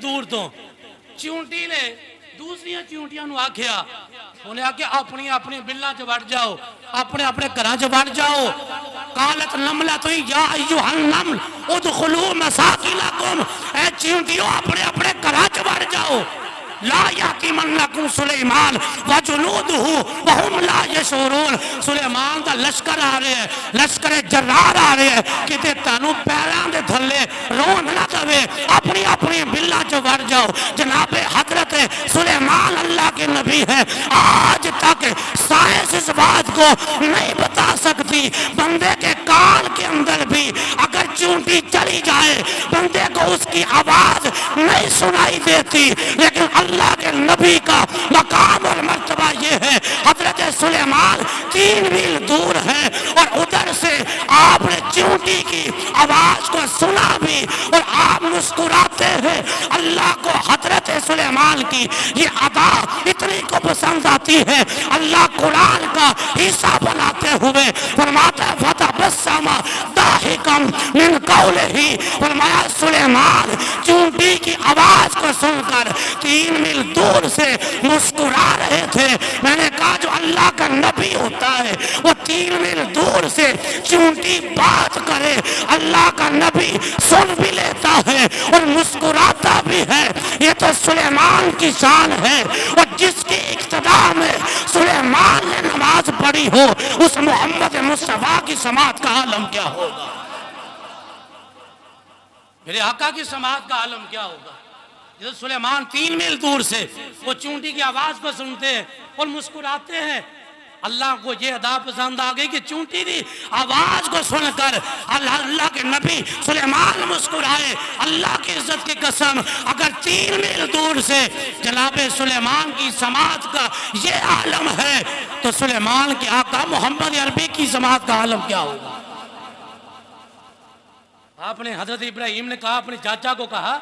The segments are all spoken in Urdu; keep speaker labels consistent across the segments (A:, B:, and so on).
A: دور تو چونٹی نے دوسری چونٹیاں نو آکھیا انہیں آکھیا اپنی اپنی بلہ چ وڑ جاؤ اپنے اپنے گھراں چ وڑ جاؤ قالت نملۃ یا ایھا النمل ادخلوا مساکنکم اے چونٹیوں اپنے اپنے گھراں چ وڑ جاؤ لا یاتمنکم سلیمان وجنودہ وہم لا یشعرون سلیمان دا لشکر آ رہے ہیں لشکر جرار آ رہے ہیں کتے تانوں پیراں دے تھلے رون نہ دے اپنی اپنی بلہ چ وڑ جاؤ جناب حضرت سلیمان اللہ کے نبی ہے آج تک سائنس اس بات کو نہیں بتا سکتی بندے کے کان کے اندر بھی اگر چونٹی چلی جائے بندے کو اس کی آواز نہیں سنائی دیتی لیکن اللہ کے نبی کا مقام اور مرتبہ یہ ہے حضرت سلیمان 3 میل دور ہے اور ادھر سے آپ نے چونٹی کی آواز کو سنا بھی اور آپ مسکراتے ہیں اللہ کو حضرت سلیمان کی یہ ادا اتنی کو پسند آتی ہے اللہ قرآن کا حصہ بناتے ہوئے فرماتا ہے فتبسم ضاحکا من قولہ فرمایا سلیمان چونٹی کی آواز کو سن کر 3 میل دور سے مسکرا رہے تھے میں نے کہا جو اللہ کا نبی ہوتا ہے وہ 3 میل دور سے چونٹی بات کرے اللہ کا نبی سن بھی لیتا ہے اور مسکراتا بھی ہے یہ تو سلیمان کی شان ہے اور جس کی اقتدا میں سلیمان نے نماز پڑھی ہو اس محمد مصطفیٰ کی سماعت کا عالم کیا ہوگا میرے آقا کی سماعت کا عالم کیا ہوگا جب سلیمان 3 میل دور سے وہ چونٹی کی آواز کو سنتے ہیں اور مسکراتے ہیں اللہ کو یہ ادا پسند آ گئی کہ چونٹی کی آواز کو سن کر اللہ کے نبی سلیمان مسکرائے اللہ کی عزت کی قسم اگر 3 میل دور سے جناب سلیمان کی سماعت کا یہ عالم ہے تو سلیمان کے آقا محمد عربی کی سماعت کا عالم کیا ہوگا آپ نے حضرت ابراہیم نے کہا اپنے چاچا کو کہا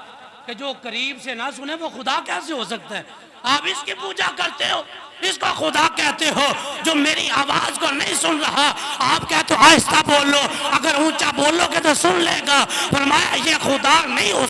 A: کہ جو قریب سے نہ سنے وہ خدا کیسے ہو سکتا ہے آپ اس کی پوجا کرتے ہو اس کو خدا کہتے ہو جو میری آواز کو نہیں سن رہا آپ کہتے ہو آہستہ بولو اگر اونچا بولو گے تو سن لے گا فرمایا یہ خدا نہیں ہو